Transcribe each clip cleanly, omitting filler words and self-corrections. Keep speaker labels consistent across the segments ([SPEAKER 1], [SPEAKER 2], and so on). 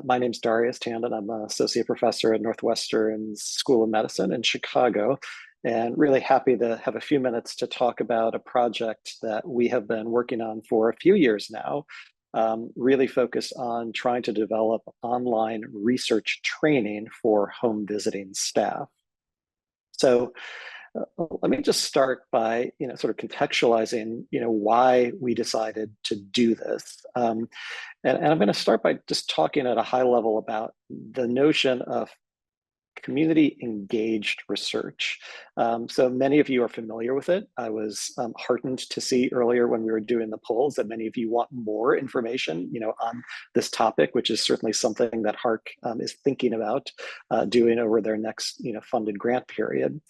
[SPEAKER 1] My name's Darius Tandon. I'm an associate professor at Northwestern School of Medicine in Chicago, and really happy to have a few minutes to talk about a project that we have been working on for a few years now, really focused on trying to develop online research training for home visiting staff. So let me just start by, sort of contextualizing, why we decided to do this. And I'm going to start by just talking at a high level about the notion of community engaged research. So many of you are familiar with it. I was heartened to see earlier when we were doing the polls that many of you want more information, on this topic, which is certainly something that HARC is thinking about doing over their next, funded grant period.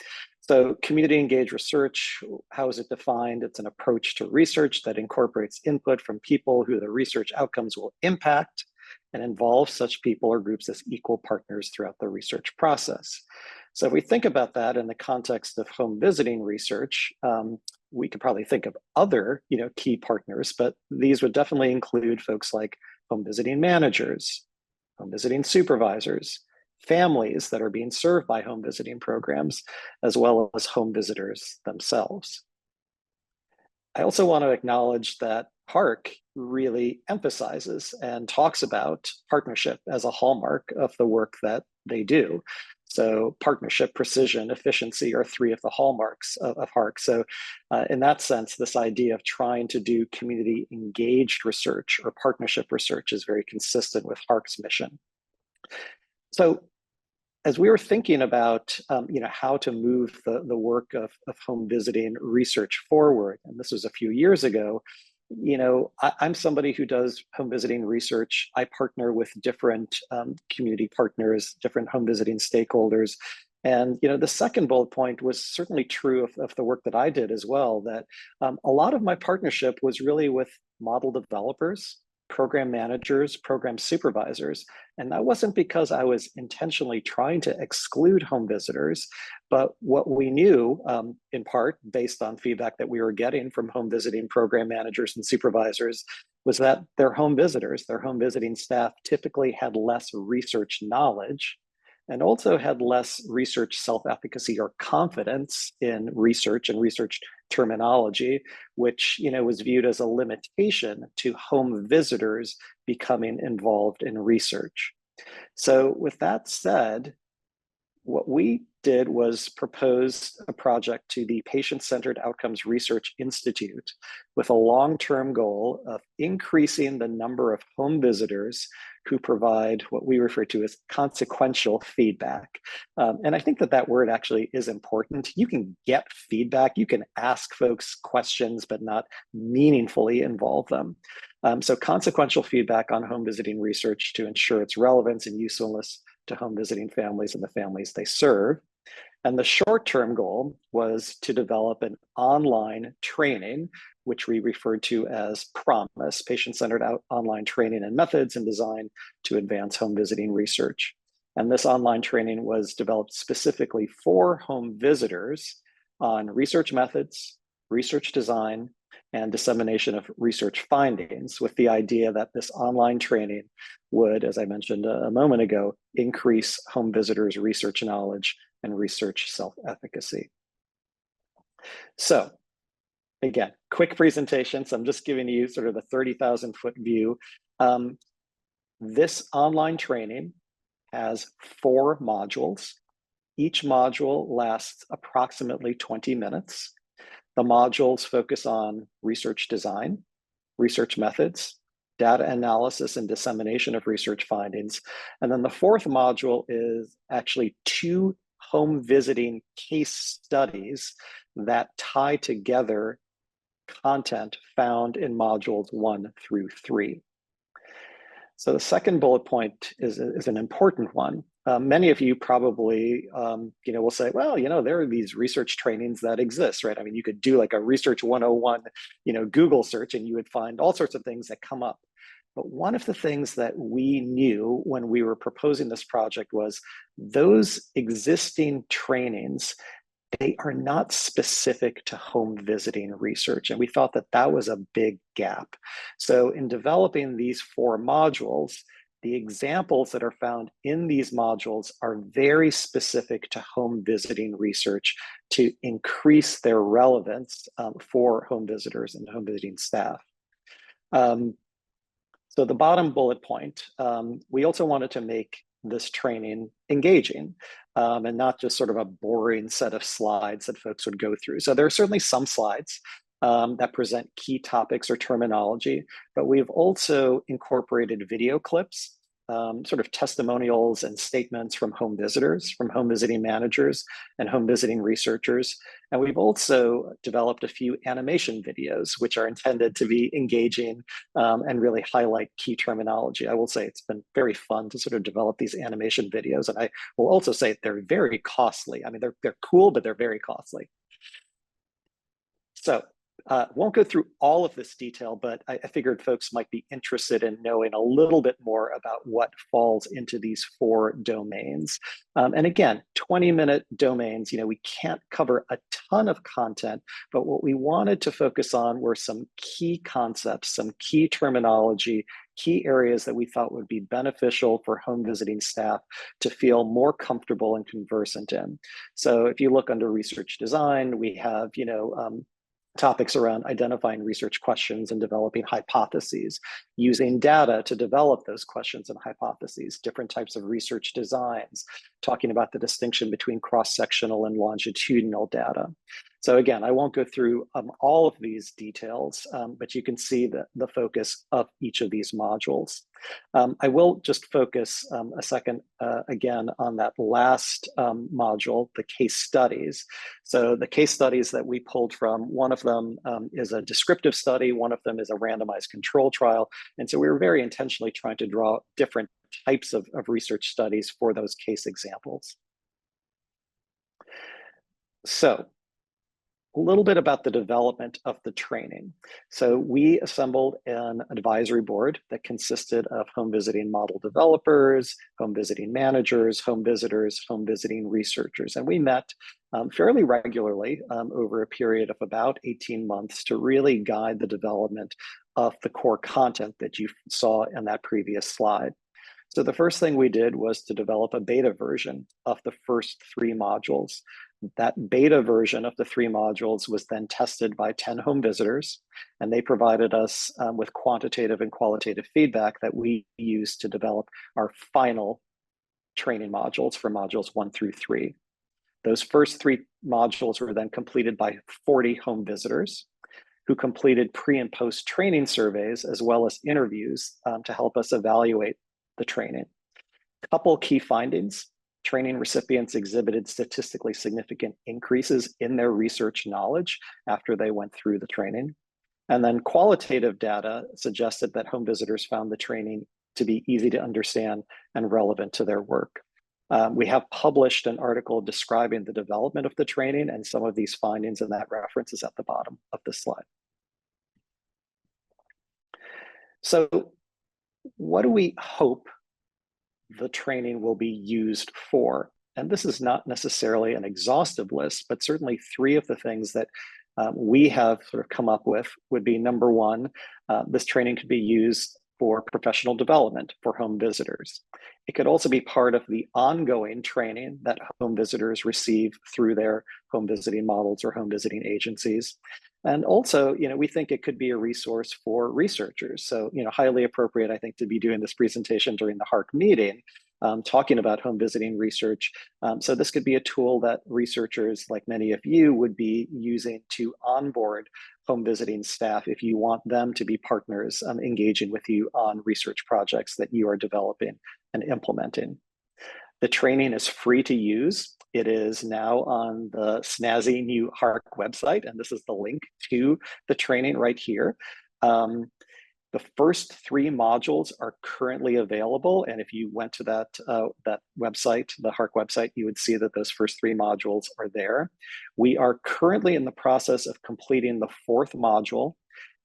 [SPEAKER 1] So community engaged research, how is it defined? It's an approach to research that incorporates input from people who the research outcomes will impact and involve such people or groups as equal partners throughout the research process. So if we think about that in the context of home visiting research, we could probably think of other, key partners, but these would definitely include folks like home visiting managers, home visiting supervisors, families that are being served by home visiting programs, as well as home visitors themselves. I also want to acknowledge that HARC really emphasizes and talks about partnership as a hallmark of the work that they do. So partnership, precision, efficiency are three of the hallmarks of HARC. So in that sense, this idea of trying to do community engaged research or partnership research is very consistent with HARC's mission. So as we were thinking about how to move the work of home visiting research forward, and this was a few years ago, I'm somebody who does home visiting research. I partner with different community partners, different home visiting stakeholders. And the second bullet point was certainly true of the work that I did as well, that a lot of my partnership was really with model developers, program managers, program supervisors. And that wasn't because I was intentionally trying to exclude home visitors, but what we knew, in part based on feedback that we were getting from home visiting program managers and supervisors, was that their home visitors, their home visiting staff typically had less research knowledge and also had less research self-efficacy or confidence in research and research terminology, which was viewed as a limitation to home visitors becoming involved in research. So with that said, what we did was propose a project to the Patient-Centered Outcomes Research Institute with a long-term goal of increasing the number of home visitors who provide what we refer to as consequential feedback. And I think that word actually is important. You can get feedback, you can ask folks questions, but not meaningfully involve them. So consequential feedback on home visiting research to ensure its relevance and usefulness to home visiting families and the families they serve. And the short-term goal was to develop an online training, which we referred to as PROMISE, Patient-Centered Online Training and Methods and Design to Advance Home Visiting Research. And this online training was developed specifically for home visitors on research methods, research design, and dissemination of research findings, with the idea that this online training would, as I mentioned a moment ago, increase home visitors' research knowledge and research self-efficacy. So again, quick presentation. So I'm just giving you sort of the 30,000-foot view. This online training has 4 modules. Each module lasts approximately 20 minutes. The modules focus on research design, research methods, data analysis and dissemination of research findings. And then the 4th module is actually 2 home visiting case studies that tie together content found in modules 1 through 3. So the second bullet point is an important one. Many of you probably, will say, well, there are these research trainings that exist, right? I mean, you could do like a Research 101, Google search, and you would find all sorts of things that come up. But one of the things that we knew when we were proposing this project was those existing trainings, they are not specific to home visiting research. And we thought that was a big gap. So in developing these 4 modules, the examples that are found in these modules are very specific to home visiting research to increase their relevance for home visitors and home visiting staff. So the bottom bullet point, we also wanted to make this training engaging and not just sort of a boring set of slides that folks would go through. So there are certainly some slides that present key topics or terminology, but we've also incorporated video clips, sort of testimonials and statements from home visitors, from home visiting managers and home visiting researchers. And we've also developed a few animation videos, which are intended to be engaging and really highlight key terminology. I will say it's been very fun to sort of develop these animation videos. And I will also say they're very costly. I mean, they're cool, but they're very costly. So won't go through all of this detail, but I figured folks might be interested in knowing a little bit more about what falls into these 4 domains. And again, 20-minute domains, we can't cover a ton of content, but what we wanted to focus on were some key concepts, some key terminology, key areas that we thought would be beneficial for home visiting staff to feel more comfortable and conversant in. So if you look under research design, we have, topics around identifying research questions and developing hypotheses, using data to develop those questions and hypotheses, different types of research designs, talking about the distinction between cross-sectional and longitudinal data. So again, I won't go through all of these details, but you can see the focus of each of these modules. I will just focus a second again on that last module, the case studies. So the case studies that we pulled from, one of them is a descriptive study, one of them is a randomized control trial. And so we were very intentionally trying to draw different types of research studies for those case examples. So a little bit about the development of the training. So we assembled an advisory board that consisted of home visiting model developers, home visiting managers, home visitors, home visiting researchers. And we met fairly regularly over a period of about 18 months to really guide the development of the core content that you saw in that previous slide. So the first thing we did was to develop a beta version of the first 3 modules. That beta version of the 3 modules was then tested by 10 home visitors, and they provided us with quantitative and qualitative feedback that we used to develop our final training modules for modules 1 through 3. Those first 3 modules were then completed by 40 home visitors who completed pre and post training surveys as well as interviews to help us evaluate the training. A couple key findings. Training recipients exhibited statistically significant increases in their research knowledge after they went through the training. And then qualitative data suggested that home visitors found the training to be easy to understand and relevant to their work. We have published an article describing the development of the training and some of these findings, and that reference is at the bottom of the slide. So what do we hope the training will be used for? And this is not necessarily an exhaustive list, but certainly 3 of the things that we have sort of come up with would be: number 1, this training could be used for professional development for home visitors. It could also be part of the ongoing training that home visitors receive through their home visiting models or home visiting agencies. And also, we think it could be a resource for researchers. So, highly appropriate, I think, to be doing this presentation during the HARC meeting, talking about home visiting research. So this could be a tool that researchers, like many of you, would be using to onboard home visiting staff if you want them to be partners engaging with you on research projects that you are developing and implementing. The training is free to use. It is now on the snazzy new HARC website, and this is the link to the training right here. The first 3 modules are currently available, and if you went to that website, the HARC website, you would see that those first 3 modules are there. We are currently in the process of completing the 4th module,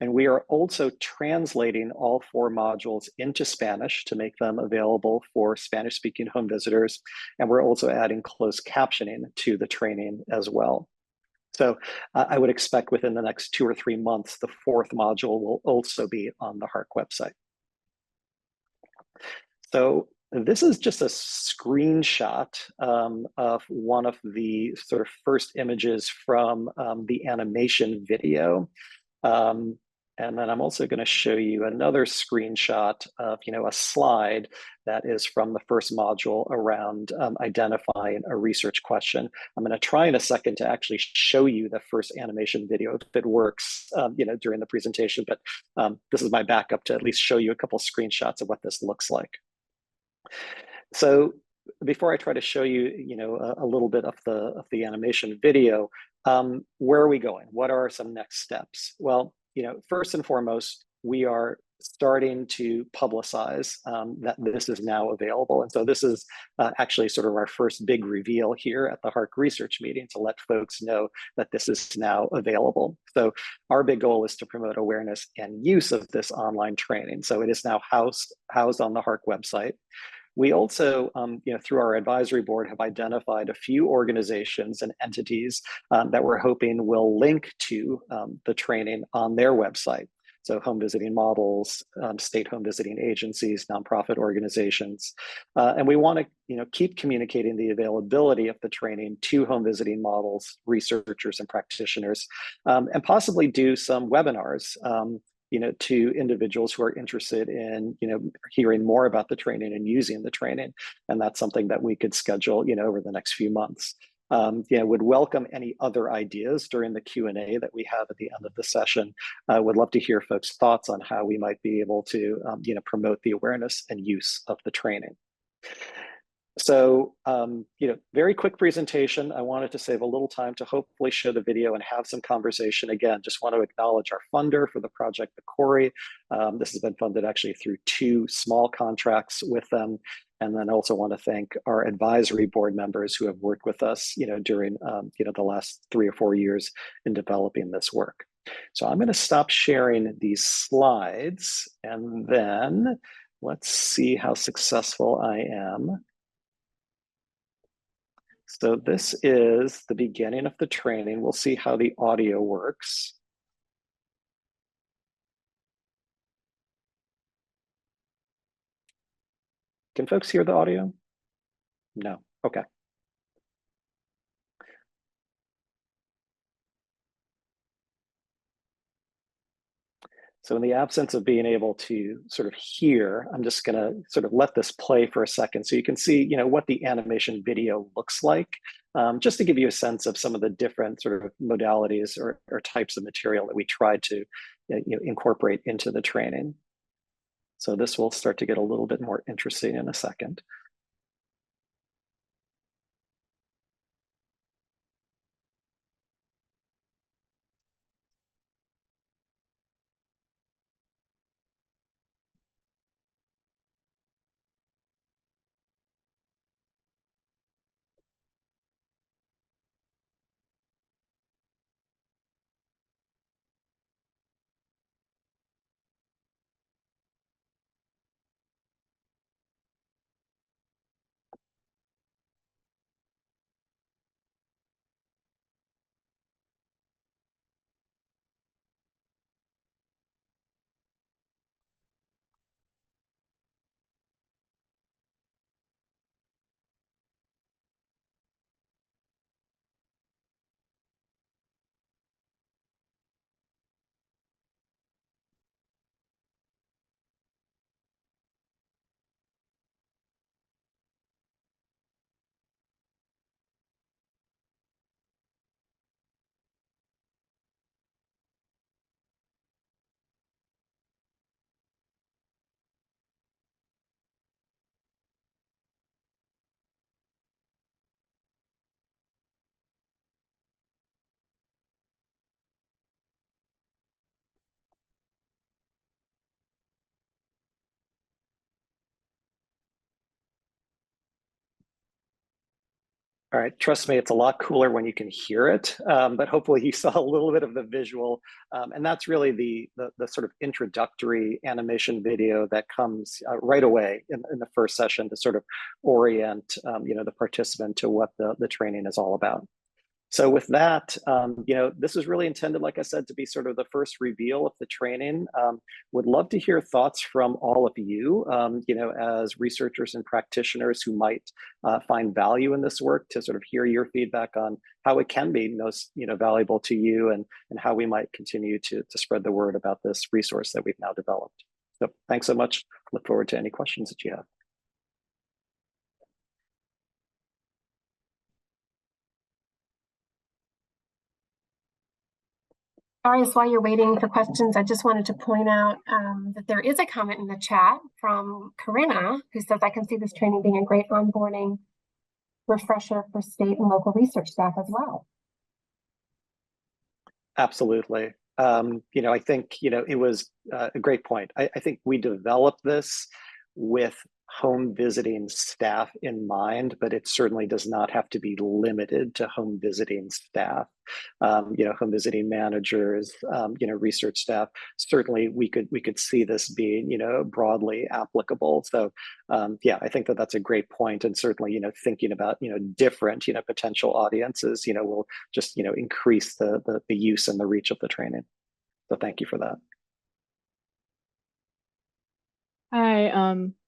[SPEAKER 1] and we are also translating all 4 modules into Spanish to make them available for Spanish-speaking home visitors, and we're also adding closed captioning to the training as well. So I would expect within the next 2 or 3 months, the 4th module will also be on the HARC website. So this is just a screenshot of one of the sort of first images from the animation video. Um, and then I'm also going to show you another screenshot of, a slide that is from the first module around identifying a research question. I'm going to try in a second to actually show you the first animation video if it works, during the presentation. But this is my backup to at least show you a couple screenshots of what this looks like. So before I try to show you, a little bit of the animation video, where are we going? What are some next steps? Well, first and foremost, we are starting to publicize that this is now available. And so this is actually sort of our first big reveal here at the HARC research meeting to let folks know that this is now available. So our big goal is to promote awareness and use of this online training. So it is now housed on the HARC website. We also, through our advisory board, have identified a few organizations and entities that we're hoping will link to the training on their website. So home visiting models, state home visiting agencies, nonprofit organizations. And we want to keep communicating the availability of the training to home visiting models, researchers and practitioners, and possibly do some webinars to individuals who are interested in, hearing more about the training and using the training. And that's something that we could schedule, over the next few months. Would welcome any other ideas during the Q&A that we have at the end of the session. Would love to hear folks' thoughts on how we might be able to, promote the awareness and use of the training. So, very quick presentation. I wanted to save a little time to hopefully show the video and have some conversation. Again, just want to acknowledge our funder for the project, the Corey. This has been funded actually through 2 small contracts with them. And then also want to thank our advisory board members who have worked with us, during, the last 3 or 4 years in developing this work. So I'm going to stop sharing these slides and then let's see how successful I am. So this is the beginning of the training. We'll see how the audio works. Can folks hear the audio? No, okay. So in the absence of being able to sort of hear, I'm just going to sort of let this play for a second so you can see, what the animation video looks like, just to give you a sense of some of the different sort of modalities or types of material that we tried to incorporate into the training. So this will start to get a little bit more interesting in a second. All right, trust me, it's a lot cooler when you can hear it, but hopefully you saw a little bit of the visual. And that's really the sort of introductory animation video that comes right away in the first session to sort of orient the participant to what the training is all about. So with that, this is really intended, like I said, to be sort of the first reveal of the training. Would love to hear thoughts from all of you, as researchers and practitioners who might find value in this work, to sort of hear your feedback on how it can be most, valuable to you, and how we might continue to spread the word about this resource that we've now developed. So thanks so much. Look forward to any questions that you have.
[SPEAKER 2] Darius, while you're waiting for questions, I just wanted to point out that there is a comment in the chat from Corinna, who says, I can see this training being a great onboarding refresher for state and local research staff as well.
[SPEAKER 1] Absolutely. I think, it was a great point. I think we developed this with home visiting staff in mind, but it certainly does not have to be limited to home visiting staff. Home visiting managers, research staff. Certainly, we could see this being, broadly applicable. So, I think that that's a great point, and certainly, thinking about, different, potential audiences, will just, increase the use and the reach of the training. So, thank you for that.
[SPEAKER 3] Hi,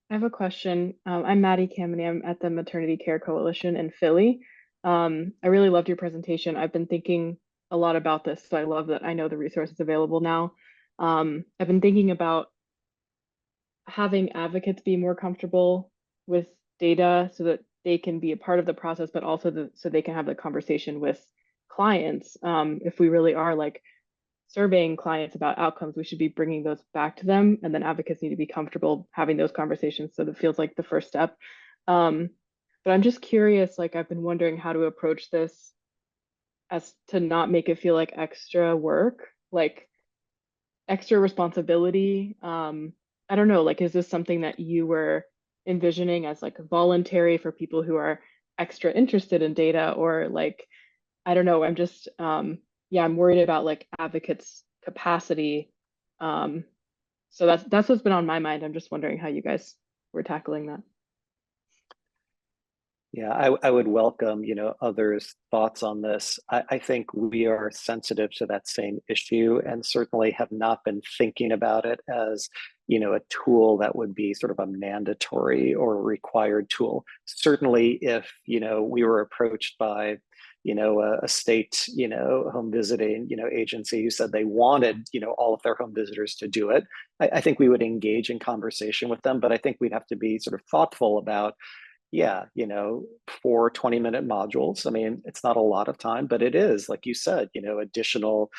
[SPEAKER 3] I have a question. I'm Maddie Kameny. I'm at the Maternity Care Coalition in Philly. I really loved your presentation. I've been thinking a lot about this, so I love that I know the resource is available now. I've been thinking about having advocates be more comfortable with data so that they can be a part of the process, but also so they can have the conversation with clients. If we really are like surveying clients about outcomes, we should be bringing those back to them, and then advocates need to be comfortable having those conversations, so that feels like the first step. But I'm just curious, like I've been wondering how to approach this as to not make it feel like extra work, like extra responsibility. I don't know, like, is this something that you were envisioning as like voluntary for people who are extra interested in data, or like, I don't know, I'm just, I'm worried about like advocates' capacity. So that's what's been on my mind. I'm just wondering how you guys were tackling that.
[SPEAKER 1] Yeah, I would welcome, others' thoughts on this. I think we are sensitive to that same issue, and certainly have not been thinking about it as, a tool that would be sort of a mandatory or required tool. Certainly, if, we were approached by, a state, home visiting, agency who said they wanted, all of their home visitors to do it, I think we would engage in conversation with them. But I think we'd have to be sort of thoughtful about, for 20-minute modules. I mean, it's not a lot of time, but it is, like you said, additional,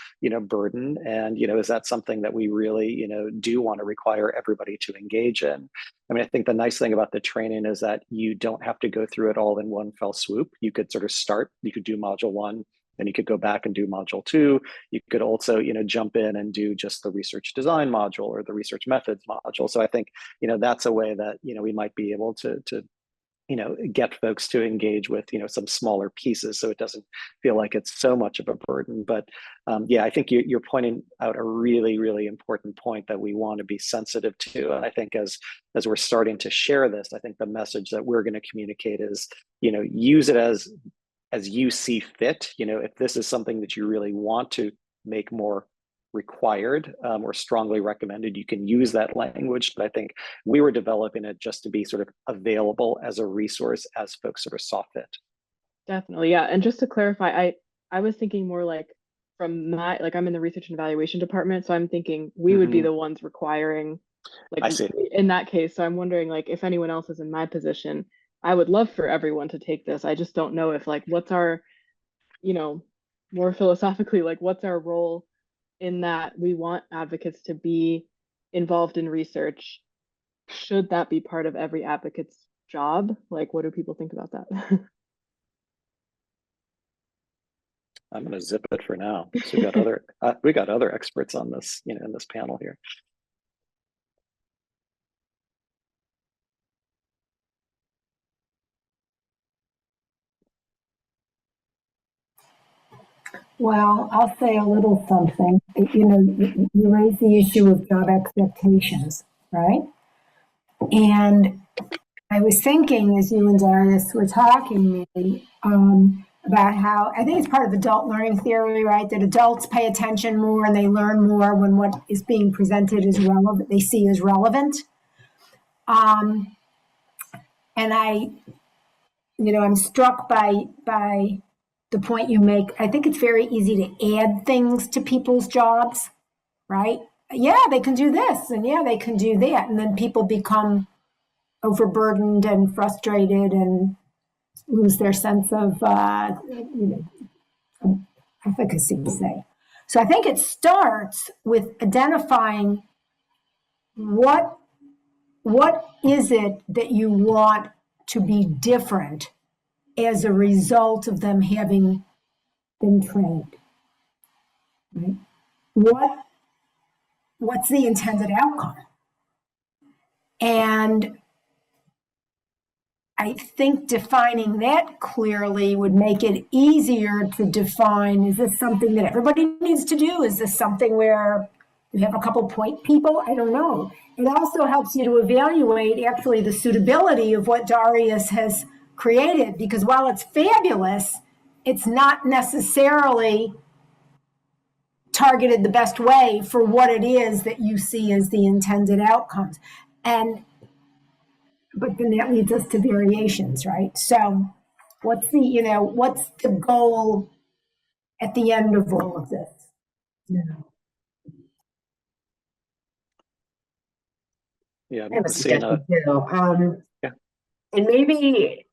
[SPEAKER 1] burden. And, is that something that we really, do want to require everybody to engage in? I mean, I think the nice thing about the training is that you don't have to go through it all in one fell swoop. You could sort of start, you could do module 1, then you could go back and do module 2. You could also, jump in and do just the research design module or the research methods module. So I think, that's a way that, we might be able to get folks to engage with, some smaller pieces, so it doesn't feel like it's so much of a burden. But I think you're pointing out a really, really important point that we want to be sensitive to. And I think as we're starting to share this, I think the message that we're going to communicate is, use it as you see fit. If this is something that you really want to make more required or strongly recommended, you can use that language. But I think we were developing it just to be sort of available as a resource as folks sort of saw fit.
[SPEAKER 3] Definitely, yeah. And just to clarify, I was thinking more like from my, like I'm in the research and evaluation department, so I'm thinking we would be the ones requiring, like
[SPEAKER 1] I see.
[SPEAKER 3] In that case. So I'm wondering, like, if anyone else is in my position, I would love for everyone to take this. I just don't know if like what's our, more philosophically, like what's our role in that. We want advocates to be involved in research. Should that be part of every advocate's job? Like, what do people think about that?
[SPEAKER 1] I'm going to zip it for now. So we got other experts on this, in this panel here.
[SPEAKER 4] Well, I'll say a little something. You raise the issue of job expectations, right? And I was thinking as you and Darius were talking, maybe, about how, I think it's part of adult learning theory, right? That adults pay attention more and they learn more when what is being presented is relevant, they see as relevant. And I'm struck by the point you make. I think it's very easy to add things to people's jobs, right? Yeah, they can do this, and yeah, they can do that, and then people become overburdened and frustrated and lose their sense of efficacy, say. So I think it starts with identifying what is it that you want to be different as a result of them having been trained, right? What's the intended outcome? And I think defining that clearly would make it easier to define, is this something that everybody needs to do? Is this something where you have a couple point people? I don't know. It also helps you to evaluate actually the suitability of what Darius has created, because while it's fabulous, it's not necessarily targeted the best way for what it is that you see as the intended outcomes. But then that leads us to variations, right? So what's the goal at the end of all of this?
[SPEAKER 1] Yeah,
[SPEAKER 5] I have a
[SPEAKER 1] Sienna.
[SPEAKER 5] suggestion too.
[SPEAKER 1] Yeah.
[SPEAKER 5] And maybe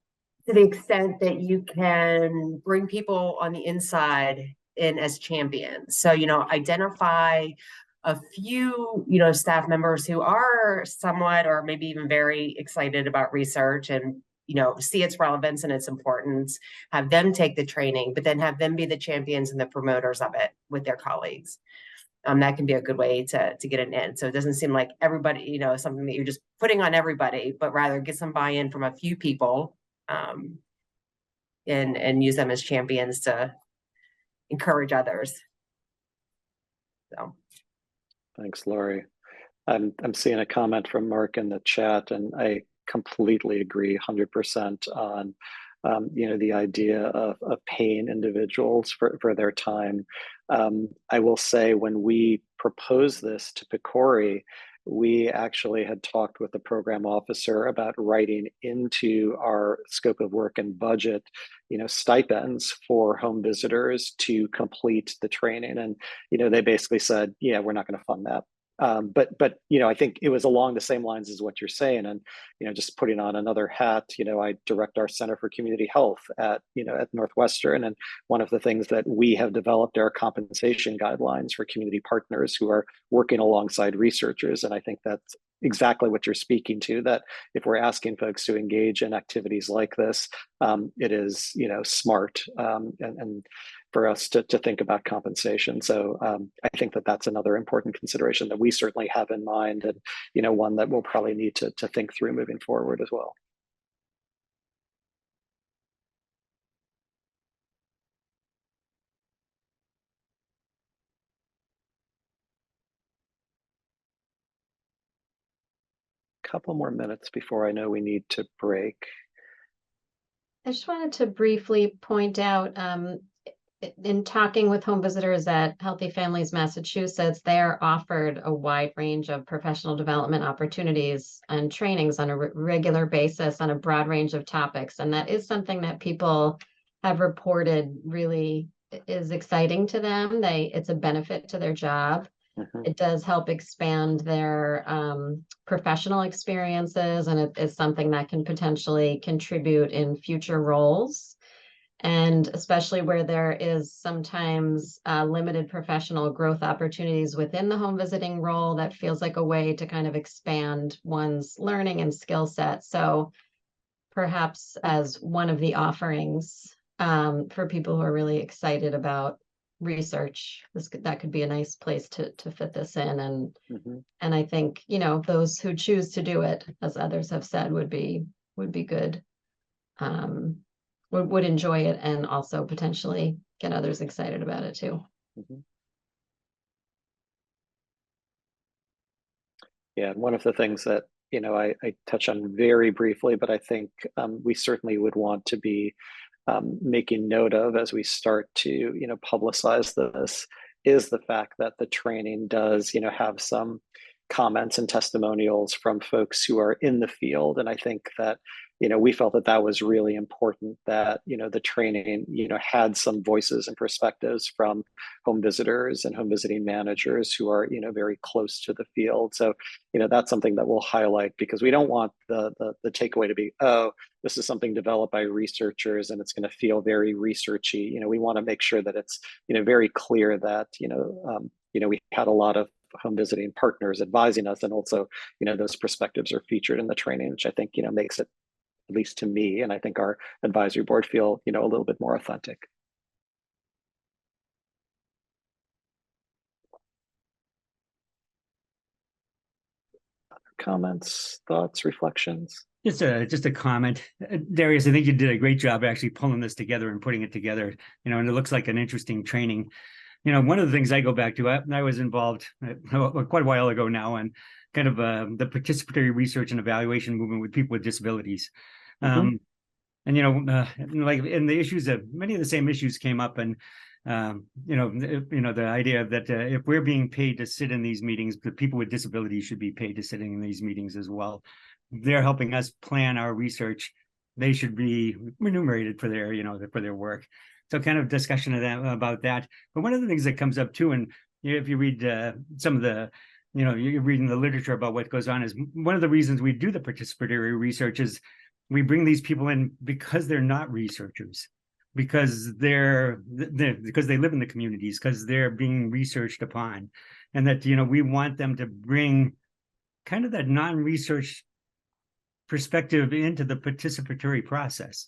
[SPEAKER 5] to the extent that you can bring people on the inside in as champions. So, identify a few, staff members who are somewhat or maybe even very excited about research and, see its relevance and its importance, have them take the training, but then have them be the champions and the promoters of it with their colleagues. That can be a good way to get it in. So it doesn't seem like everybody, something that you're just putting on everybody, but rather get some buy-in from a few people, and use them as champions to encourage others. So
[SPEAKER 1] Thanks, Lori. I'm seeing a comment from Mark in the chat, and I completely agree 100% on the idea of paying individuals for their time. I will say when we proposed this to PCORI, we actually had talked with the program officer about writing into our scope of work and budget, stipends for home visitors to complete the training. And, they basically said, yeah, we're not going to fund that. But I think it was along the same lines as what you're saying. And, just putting on another hat, I direct our Center for Community Health at Northwestern. And one of the things that we have developed are compensation guidelines for community partners who are working alongside researchers. And I think that's exactly what you're speaking to, that if we're asking folks to engage in activities like this, it is, smart and for us to think about compensation. So I think that that's another important consideration that we certainly have in mind, and one that we'll probably need to think through moving forward as well. Couple more minutes before I know we need to break.
[SPEAKER 6] I just wanted to briefly point out, in talking with home visitors at Healthy Families Massachusetts, they are offered a wide range of professional development opportunities and trainings on a regular basis on a broad range of topics. And that is something that people have reported really is exciting to them. It's a benefit to their job. It does help expand their professional experiences, and it is something that can potentially contribute in future roles. And especially where there is sometimes limited professional growth opportunities within the home visiting role, that feels like a way to kind of expand one's learning and skill set. So perhaps as one of the offerings for people who are really excited about research, that could be a nice place to fit this in. And I think, those who choose to do it, as others have said, would be good. Would enjoy it, and also potentially get others excited about it too.
[SPEAKER 1] Yeah, one of the things that I touch on very briefly, but I think we certainly would want to be making note of as we start to, you know, publicize this is the fact that the training does, you know, have some comments and testimonials from folks who are in the field. And I think that, you know, we felt that that was really important, that, you know, the training, you know, had some voices and perspectives from home visitors and home visiting managers who are, you know, very close to the field. So, you know, that's something that we'll highlight, because we don't want the takeaway to be, oh, this is something developed by researchers and it's going to feel very researchy. You know, we want to make sure that it's, you know, very clear that, you know, we had a lot of home visiting partners advising us, and also, you know, those perspectives are featured in the training, which I think, you know, makes it, at least to me, and I think our advisory board, feel, you know, a little bit more authentic. Other comments, thoughts, reflections?
[SPEAKER 7] Just a comment, Darius. I think you did a great job actually pulling this together and putting it together. You know, and it looks like an interesting training. You know, one of the things I go back to, I was involved quite a while ago now, and kind of the participatory research and evaluation movement with people with disabilities. And you know, like in the issues of many of the same issues came up, and you know, the idea that if we're being paid to sit in these meetings, the people with disabilities should be paid to sitting in these meetings as well. They're helping us plan our research. They should be remunerated for their, you know, for their work. So kind of discussion of that, about that. But one of the things that comes up too, and if you read some of the, you know, you're reading the literature about what goes on, is one of the reasons we do the participatory research is we bring these people in because they're not researchers, because because they live in the communities, because they're being researched upon, and that, you know, we want them to bring kind of that non-research perspective into the participatory process.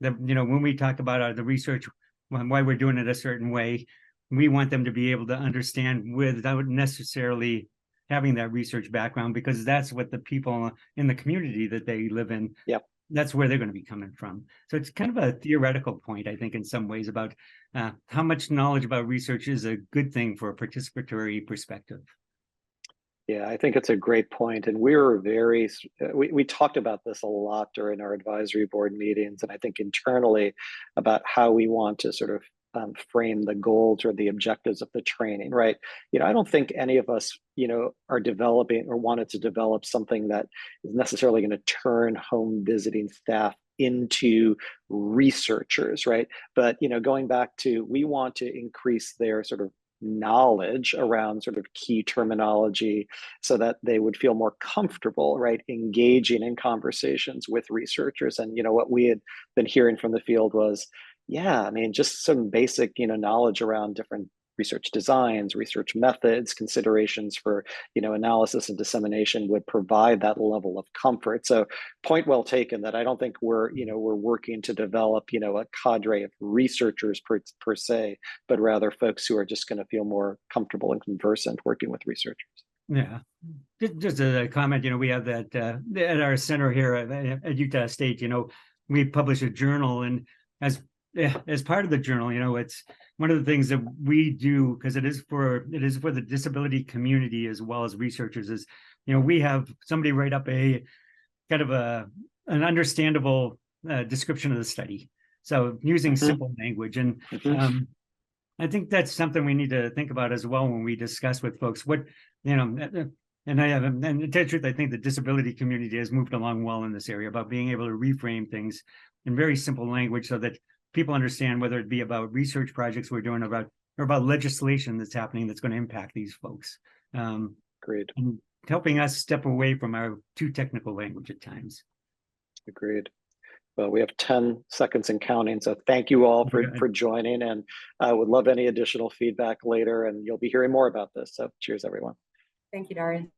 [SPEAKER 7] That, you know, when we talk about the research, why we're doing it a certain way, we want them to be able to understand without necessarily having that research background, because that's what the people in the community that they live in, that's where they're going to be coming from. So it's kind of a theoretical point, I think, in some ways, about how much knowledge about research is a good thing for a participatory perspective.
[SPEAKER 1] Yeah, I think it's a great point. And we were we talked about this a lot during our advisory board meetings, and I think internally about how we want to sort of frame the goals or the objectives of the training, right? You know, I don't think any of us, you know, are developing or wanted to develop something that is necessarily going to turn home visiting staff into researchers, right? But, you know, going back to, we want to increase their sort of knowledge around sort of key terminology so that they would feel more comfortable, right, engaging in conversations with researchers. And, you know, what we had been hearing from the field was, yeah, I mean, just some basic, you know, knowledge around different research designs, research methods, considerations for, you know, analysis and dissemination would provide that level of comfort. So point well taken, that I don't think we're, you know, we're working to develop, you know, a cadre of researchers per se, but rather folks who are just going to feel more comfortable and conversant working with researchers. Yeah.
[SPEAKER 7] Just a comment, you know, we have that at our center here at Utah State, you know, we publish a journal, and as part of the journal, you know, it's one of the things that we do, because it is for the disability community as well as researchers, is, you know, we have somebody write up a kind of an understandable description of the study. So using simple language. And I think that's something we need to think about as well when we discuss with folks what, you know, and to tell the truth, I think the disability community has moved along well in this area about being able to reframe things in very simple language so that people understand, whether it be about research projects we're doing or about legislation that's happening that's going to impact these folks.
[SPEAKER 1] Agreed.
[SPEAKER 7] And helping us step away from our too technical language at times.
[SPEAKER 1] Agreed. Well, we have 10 seconds and counting. So thank you all for joining, and I would love any additional feedback later, and you'll be hearing more about this. So cheers, everyone.
[SPEAKER 5] Thank you, Darius.